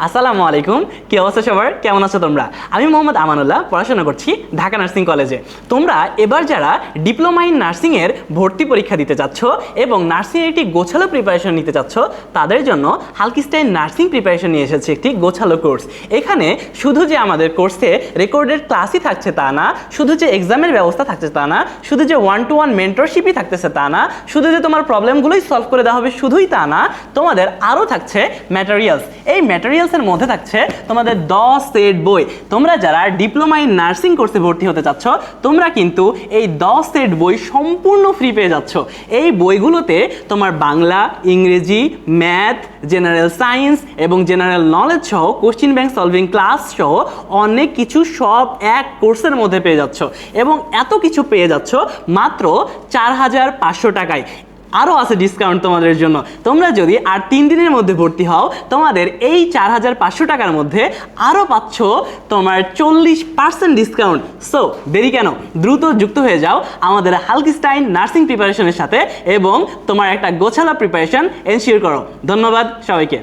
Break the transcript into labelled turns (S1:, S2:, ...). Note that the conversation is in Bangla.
S1: আসসালামু আলাইকুম, কি অবস্থা সবার? কেমন আছো তোমরা? আমি মোহাম্মদ আমানুল্লাহ, পড়াশোনা করছি ঢাকা নার্সিং কলেজে। তোমরা এবার যারা ডিপ্লোমা ইন নার্সিংয়ের ভর্তি পরীক্ষা দিতে চাচ্ছ এবং নার্সিংয়ের একটি গোছালো প্রিপারেশন নিতে চাচ্ছ, তাদের জন্য হালকিস্টাইন নার্সিং প্রিপারেশন নিয়ে এসেছে একটি গোছালো কোর্স। এখানে শুধু যে আমাদের কোর্সে রেকর্ডেড ক্লাসই থাকছে তা না, শুধু যে এক্সামের ব্যবস্থা থাকছে তা না, শুধু যে 1-to-1 মেন্টরশিপই থাকতেছে তা না, শুধু যে তোমার প্রবলেমগুলোই সলভ করে দেওয়া হবে শুধুই তা না, তোমাদের আরও থাকছে ম্যাটেরিয়ালস। এই ম্যাটেরিয়ালসের মধ্যে থাকছে তোমাদের 10 সেট বই। তোমরা যারা ডিপ্লোমা ইন নার্সিং কোর্সে ভর্তি হতে চাচ্ছ, তোমরা কিন্তু এই 10 সেট বই সম্পূর্ণ ফ্রি পেয়ে যাচ্ছ। এই বইগুলোতে তোমার বাংলা, ইংরেজি, ম্যাথ, জেনারেল সায়েন্স এবং জেনারেল নলেজ সহ কোশ্চিন ব্যাংক সলভিং ক্লাস সহ অনেক কিছু সব এক কোর্সের মধ্যে পেয়ে যাচ্ছ এবং এত কিছু পেয়ে যাচ্ছ মাত্র 4,500 টাকায়। আরও আছে ডিসকাউন্ট তোমাদের জন্য। তোমরা যদি আর 3 দিনের মধ্যে ভর্তি হও, তোমাদের এই 4,500 টাকার মধ্যে আরও পাচ্ছ তোমার 40% ডিসকাউন্ট। সো দেরি কেন, দ্রুত যুক্ত হয়ে যাও আমাদের হালকিস্টাইন নার্সিং প্রিপারেশনের সাথে এবং তোমার একটা গোছালো প্রিপারেশন এনশিওর করো। ধন্যবাদ সবাইকে।